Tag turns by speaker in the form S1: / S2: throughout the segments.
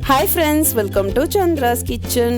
S1: Hi friends, welcome to Chandra's Kitchen.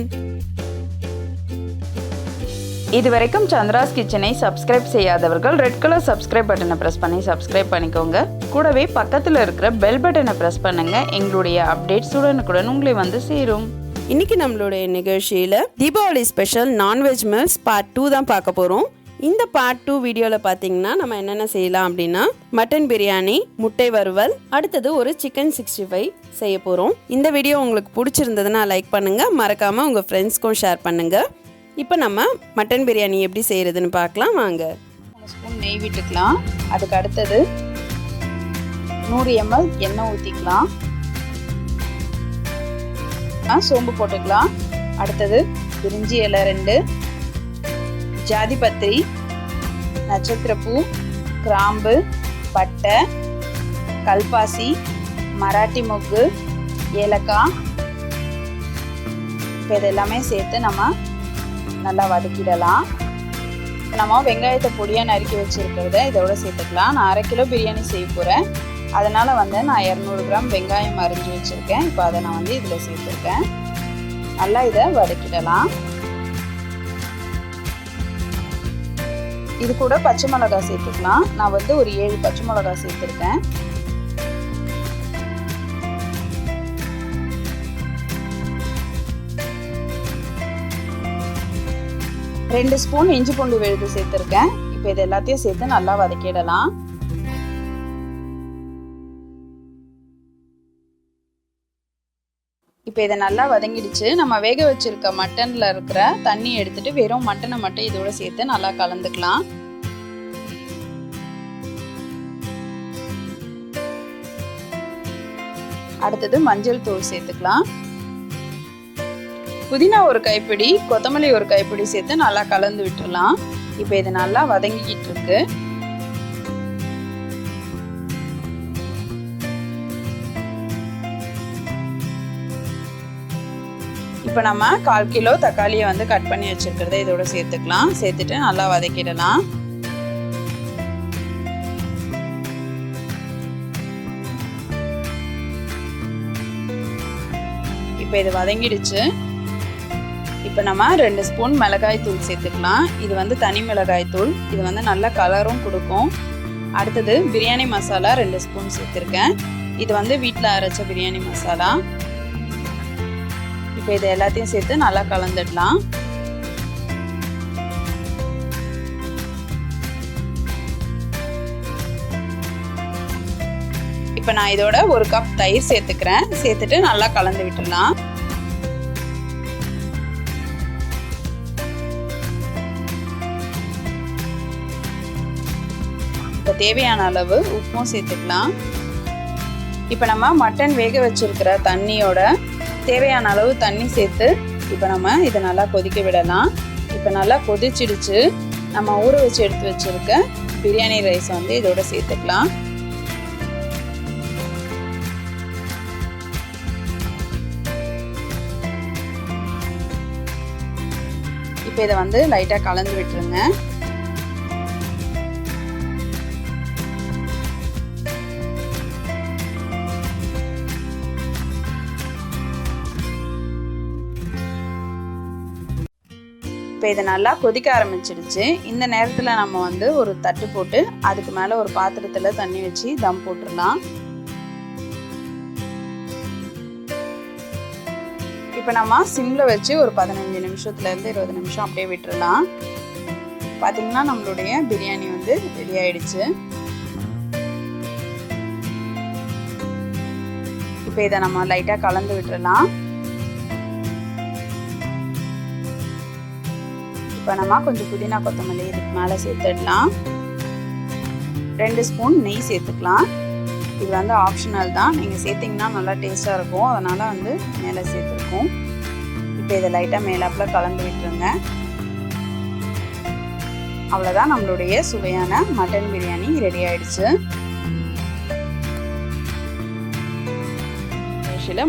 S1: இதுவரைக்கும் சந்திராஸ் கிச்சனை subscribe செய்யாதவர்கள் ரெட் கலர் சப்ஸ்கிரைப் பட்டனை பிரஸ் பண்ணி சப்ஸ்கிரைப் பண்ணிக்கோங்க. கூடவே பக்கத்தில் இருக்கிற பெல் பட்டனை பிரஸ் பண்ணுங்க. எங்களுடைய அப்டேட்ஸ் உடனுக்குடன் உங்களை வந்து சேரும். இன்னைக்கு நம்மளுடைய நிகழ்ச்சியில் Deepavali special non veg meals part 2 தான் பார்க்க போகிறோம். இந்த பார்ட் 2 வீடியோவில் பார்த்தீங்கன்னா நம்ம என்னென்ன செய்யலாம் அப்படின்னா மட்டன் பிரியாணி, முட்டை வறுவல், அடுத்தது ஒரு சிக்கன் 65 செய்ய போகிறோம். இந்த வீடியோ உங்களுக்கு பிடிச்சிருந்ததுன்னா லைக் பண்ணுங்கள், மறக்காமல் உங்கள் ஃப்ரெண்ட்ஸ்க்கும் ஷேர் பண்ணுங்கள். இப்போ நம்ம மட்டன் பிரியாணி எப்படி செய்கிறதுன்னு பார்க்கலாம் வாங்க. 3 ஸ்பூன் நெய் விட்டுக்கலாம். அதுக்கு அடுத்தது 100 ml எண்ணெய் ஊற்றிக்கலாம். சோம்பு போட்டுக்கலாம். அடுத்தது பிரிஞ்சி இலை 2, ஜாதி பத்திரி, நட்சத்திரப்பூ, கிராம்பு, பட்டை, கல்பாசி, மராட்டி மொக்கு, ஏலக்காய், இப்போ இதெல்லாமே சேர்த்து நம்ம நல்லா வதக்கிடலாம். நம்ம வெங்காயத்தை பொடியாக நறுக்கி வச்சுருக்கிறத இதோட சேர்த்துக்கலாம். நான் 1/2 கிலோ பிரியாணி செய்ய போகிறேன். அதனால் நான் 200 கிராம் வெங்காயம் அரிஞ்சு வச்சுருக்கேன். இப்போ அதை நான் இதில் சேர்த்துருக்கேன். நல்லா இதை வதக்கிடலாம். இது கூட பச்சை மிளகாய் சேர்த்துக்கலாம். நான் ஒரு 7 பச்சை மிளகாய் சேர்த்துருக்கேன். ரெண்டு ஸ்பூன் இஞ்சி பூண்டு விழுது சேர்த்துருக்கேன். இப்போ இது எல்லாத்தையும் சேர்த்து நல்லா வதக்கிடலாம். இப்போ இதை நல்லா வதங்கிடுச்சு. நம்ம வேக வச்சிருக்க மட்டனில் இருக்கிற தண்ணி எடுத்துட்டு வெறும் மட்டனை மட்டும் இதோட சேர்த்து நல்லா கலந்துக்கலாம். அடுத்தது மஞ்சள் தூள் சேர்த்துக்கலாம். புதினா ஒரு கைப்பிடி, கொத்தமல்லி ஒரு கைப்பிடி சேர்த்து நல்லா கலந்து விட்டுடலாம். இப்போ இது நல்லா வதங்கிக்கிட்டு இருக்கு. இப்போ நம்ம 1/4 கிலோ தக்காளியை கட் பண்ணி வச்சிருக்கிறத இதோட சேர்த்துக்கலாம். சேர்த்துட்டு நல்லா வதக்கிடலாம். இப்போ இது வதங்கிடுச்சு. இப்போ நம்ம 2 ஸ்பூன் மிளகாய் தூள் சேர்த்துக்கலாம். இது தனி மிளகாய் தூள். இது நல்ல கலரும் கொடுக்கும். அடுத்தது பிரியாணி மசாலா 2 ஸ்பூன் சேர்த்துருக்கேன். இது வீட்டில் அரைச்ச பிரியாணி மசாலா. இப்போ இதை எல்லாத்தையும் சேர்த்து நல்லா கலந்துடலாம். இப்போ நான் இதோட 1 கப் தயிர் சேர்த்துக்கிறேன். சேர்த்துட்டு நல்லா கலந்து விட்டுடலாம். இப்போ தேவையான அளவு உப்பும் சேர்த்துக்கலாம். இப்போ நம்ம மட்டன் வேக வச்சிருக்கிற தண்ணியோட தேவையான அளவு தண்ணி சேர்த்து இப்போ நம்ம இதை நல்லா கொதிக்க விடலாம். இப்போ நல்லா கொதிச்சிடுச்சு. நம்ம ஊற வச்சு எடுத்து வச்சிருக்க பிரியாணி ரைஸ் இதோட சேர்த்துக்கலாம். இப்போ இதை லைட்டாக கலந்து விட்டுருங்க. இப்போ இதை நல்லா கொதிக்க ஆரம்பிச்சிடுச்சு. இந்த நேரத்தில் நம்ம ஒரு தட்டு போட்டு அதுக்கு மேலே ஒரு பாத்திரத்தில் தண்ணி வச்சு தம் போட்டுடலாம். இப்போ நம்ம சிம்மில் வச்சு ஒரு 15 நிமிஷத்துலேருந்து 20 நிமிஷம் அப்படியே விட்டுடலாம். பார்த்தீங்கன்னா நம்மளுடைய பிரியாணி ரெடி ஆயிடுச்சு. இப்போ இதை நம்ம லைட்டாக கலந்து விட்டுடலாம். இப்போ நம்ம கொஞ்சம் புதினா கொத்தமல்லி இதுக்கு மேலே சேர்த்துடலாம். 2 ஸ்பூன் நெய் சேர்த்துக்கலாம். இது ஆப்ஷனல் தான். நீங்கள் சேர்த்திங்கன்னா நல்லா டேஸ்ட்டாக இருக்கும். அதனால் மேலே சேர்த்துருக்கோம். இப்போ இதை லைட்டாக மேலாப்பில் கலந்து விட்டுருங்க. அவ்வளோதான், நம்மளுடைய சுவையான மட்டன் பிரியாணி ரெடி ஆயிடுச்சு.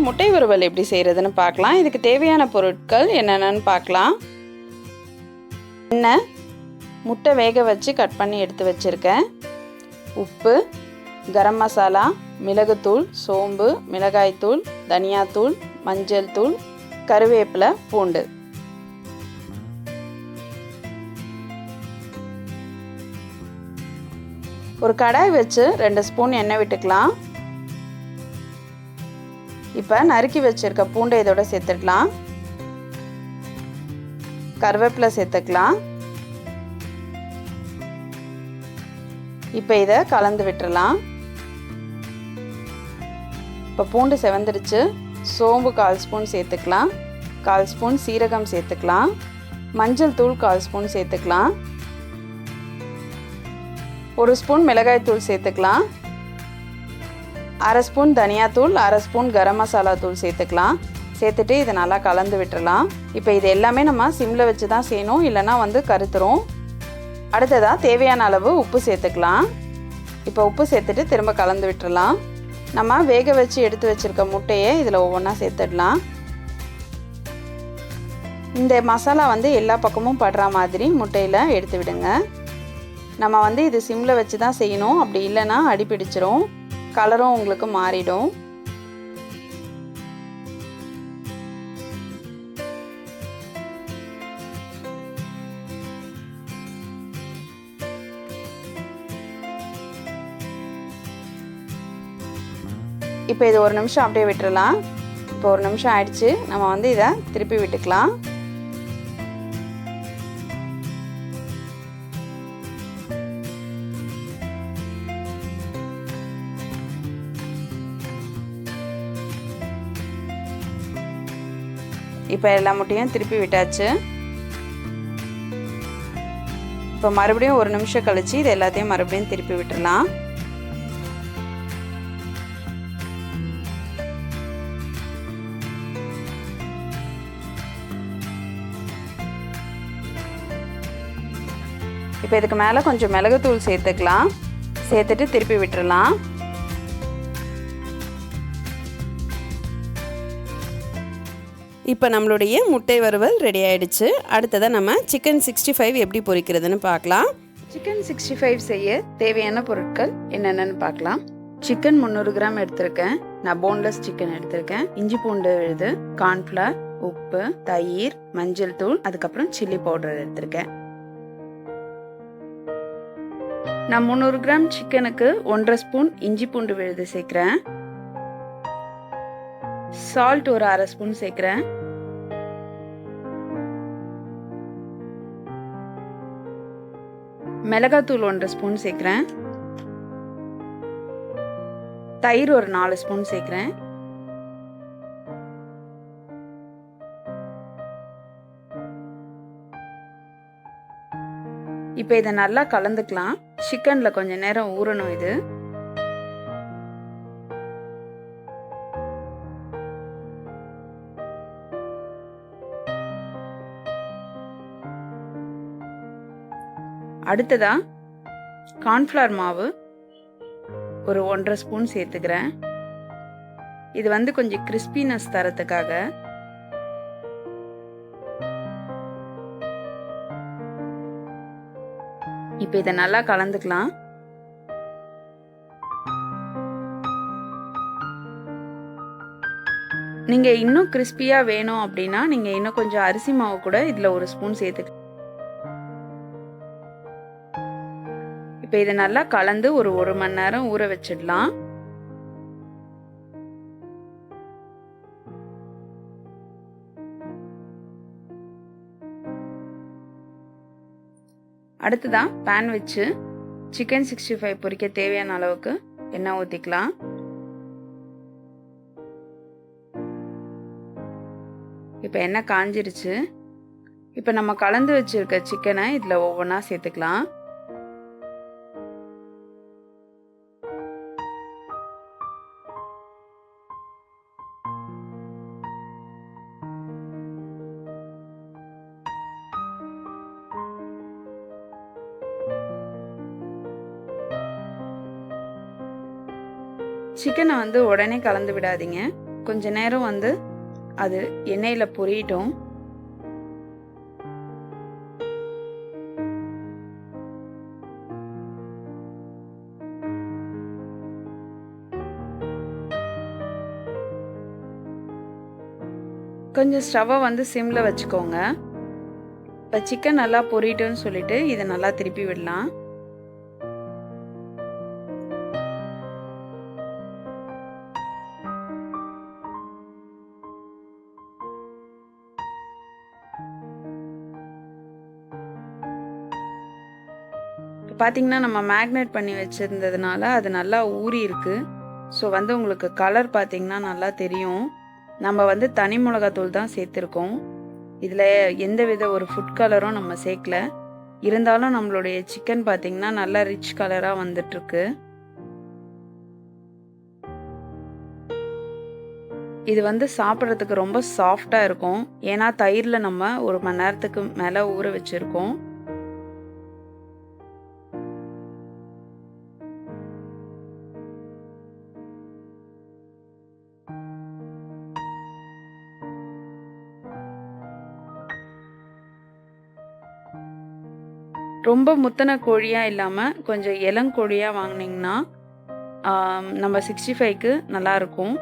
S1: முட்டை வறுவல் எப்படி செய்கிறதுன்னு பார்க்கலாம். இதுக்கு தேவையான பொருட்கள் என்னென்னு பார்க்கலாம். எண்ணெய், முட்டை வேக வச்சு கட் பண்ணி எடுத்து வச்சுருக்கேன். உப்பு, கரம் மசாலா, மிளகுத்தூள், சோம்பு, மிளகாய்த்தூள், தனியாத்தூள், மஞ்சள் தூள், கருவேப்பிலை, பூண்டு. ஒரு கடாய் வச்சு 2 ஸ்பூன் எண்ணெய் விட்டுக்கலாம். இப்போ நறுக்கி வச்சிருக்க பூண்டை இதோட சேர்த்துக்கலாம். கருவேப்பிலை சேர்த்துக்கலாம். இப்போ இதை கலந்து விட்டுறலாம். இப்போ பூண்டு செவந்துடுச்சு. சோம்பு 1/4 ஸ்பூன் சேர்த்துக்கலாம். 1/4 ஸ்பூன் சீரகம் சேர்த்துக்கலாம். மஞ்சள் தூள் 1/4 ஸ்பூன் சேர்த்துக்கலாம். 1 ஸ்பூன் மிளகாய் தூள் சேர்த்துக்கலாம். 1/2 ஸ்பூன் தனியாத்தூள், 1/2 ஸ்பூன் கரம் மசாலா தூள் சேர்த்துக்கலாம். சேர்த்துட்டு இதை நல்லா கலந்து விட்டுறலாம். இப்போ இது எல்லாமே நம்ம சிம்மில் வச்சு தான் செய்யணும், இல்லைனா கருத்துரும். அடுத்ததாக தேவையான அளவு உப்பு சேர்த்துக்கலாம். இப்போ உப்பு சேர்த்துட்டு திரும்ப கலந்து விட்டுறலாம். நம்ம வேக வச்சு எடுத்து வச்சுருக்க முட்டையை இதில் ஒவ்வொன்றா சேர்த்துடலாம். இந்த மசாலா எல்லா பக்கமும் படுற மாதிரி முட்டையில் எடுத்து விடுங்க. நம்ம இது சிம்மில் வச்சு தான் செய்யணும், அப்படி இல்லைன்னா அடி பிடிச்சிரும், கலரும் உங்களுக்கு மாறிடும். இப்போ இது 1 நிமிஷம் அப்படியே விட்டுறலாம். இப்போ 1 நிமிஷம் ஆயிடுச்சு. நம்ம இதை திருப்பி விட்டுக்கலாம். இப்போ எல்லா முட்டையும் திருப்பி விட்டாச்சு. இப்போ மறுபடியும் 1 நிமிஷம் கழிச்சு இது எல்லாத்தையும் மறுபடியும் திருப்பி விட்டுறலாம். இப்போ இதுக்கு மேலே கொஞ்சம் மிளகுத்தூள் சேர்த்துக்கலாம். சேர்த்துட்டு திருப்பி விட்டுறலாம். இப்போ நம்மளுடைய முட்டை வறுவல் ரெடி ஆகிடுச்சு. அடுத்ததாக நம்ம சிக்கன் 65 எப்படி பொரிக்கிறதுன்னு பார்க்கலாம். சிக்கன் 65 செய்ய தேவையான பொருட்கள் என்னென்னு பார்க்கலாம். சிக்கன் 300 கிராம் எடுத்திருக்கேன். நான் போன்லெஸ் சிக்கன் எடுத்திருக்கேன். இஞ்சி பூண்டு விழுது, கார்ன்ஃப்ளவர், உப்பு, தயிர், மஞ்சள் தூள், அதுக்கப்புறம் சில்லி பவுடர் எடுத்திருக்கேன். நான் 300 கிராம் சிக்கனுக்கு 1/2 ஸ்பூன் இஞ்சி பூண்டு விழுது சேர்க்குறேன். சால்ட் ஒரு 1/2 ஸ்பூன் சேர்க்குறேன். மிளகாத்தூள் 1/2 ஸ்பூன் சேர்க்குறேன். தயிர் ஒரு 4 ஸ்பூன் சேர்க்குறேன். இப்போ இதை நல்லா கலந்துக்கலாம். சிக்கனில் கொஞ்சம் நேரம் ஊறணும். இது அடுத்ததா கார்ன்ஃப்ளவர் மாவு ஒரு 1/2 ஸ்பூன் சேர்த்துக்கிறேன். இது கொஞ்சம் கிறிஸ்பினஸ் தரத்துக்காக. இப்போ இதை நல்லா கலந்துக்கலாம். நீங்க இன்னும் கிறிஸ்பியா வேணும் அப்படின்னா நீங்க இன்னும் கொஞ்சம் அரிசி மாவு கூட இதுல 1 ஸ்பூன் சேர்த்துக்கலாம். இப்போ இதை நல்லா கலந்து ஒரு 1 மணி நேரம் ஊற வச்சிடலாம். அடுத்ததான் பேன் வச்சு சிக்கன் 65 பொரிக்க தேவையான அளவுக்கு எண்ணெய் ஊற்றிக்கலாம். இப்போ எண்ணெய் காஞ்சிருச்சு. இப்போ நம்ம கலந்து வச்சிருக்க சிக்கனை இதில் ஒவ்வொன்றா சேர்த்துக்கலாம். சிக்கனை உடனே கலந்து விடாதீங்க. கொஞ்ச நேரம் அது எண்ணெயில் பொரியட்டும். கொஞ்சம் ஸ்டவ்வை வந்து சிம்மில் வச்சுக்கோங்க. இப்போ சிக்கன் நல்லா பொரிட்டுன்னு சொல்லிட்டு இதை நல்லா திருப்பி விடலாம். பார்த்தீங்கன்னா நம்ம மேக்னேட் பண்ணி வச்சுருந்ததுனால அது நல்லா ஊறி இருக்குது. ஸோ வந்து உங்களுக்கு கலர் பார்த்திங்கன்னா நல்லா தெரியும். நம்ம வந்து தனி மிளகாத்தூள் தான் சேர்த்துருக்கோம். இதில் எந்தவித ஒரு ஃபுட் கலரும் நம்ம சேர்க்கல. இருந்தாலும் நம்மளுடைய சிக்கன் பார்த்திங்கன்னா நல்லா ரிச் கலராக வந்துட்டுருக்கு. இது வந்து சாப்பிட்றதுக்கு ரொம்ப சாஃப்டாக இருக்கும். ஏன்னா தயிரில் நம்ம 1 மணி நேரத்துக்கு மேலே ஊற வச்சுருக்கோம். ரொம்ப முத்தின கோழியாக இல்லாமல் கொஞ்சம் இளங்கோழியாக வாங்கினீங்கன்னா நம்ம 65க்கு நல்லாயிருக்கும்.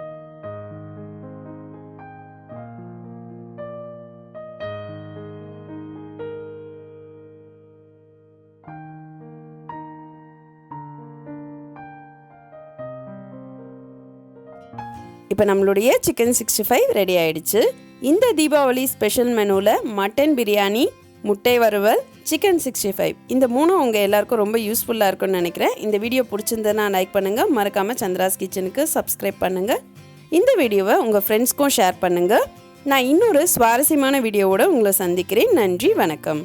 S2: இப்போ நம்மளுடைய சிக்கன் 65 ரெடி ஆயிடுச்சு. இந்த தீபாவளி ஸ்பெஷல் மெனுவில் மட்டன் பிரியாணி, முட்டை வறுவல், சிக்கன் 65 இந்த 3 உங்கள் எல்லாருக்கும் ரொம்ப யூஸ்ஃபுல்லாக இருக்கும்னு நினைக்கிறேன். இந்த வீடியோ பிடிச்சிருந்ததுன்னா லைக் பண்ணுங்கள். மறக்காமல் சந்திராஸ் கிச்சனுக்கு சப்ஸ்கிரைப் பண்ணுங்கள். இந்த வீடியோவை உங்கள் ஃப்ரெண்ட்ஸ்க்கும் ஷேர் பண்ணுங்கள். நான் இன்னொரு சுவாரஸ்யமான வீடியோவோடு உங்களை சந்திக்கிறேன். நன்றி, வணக்கம்.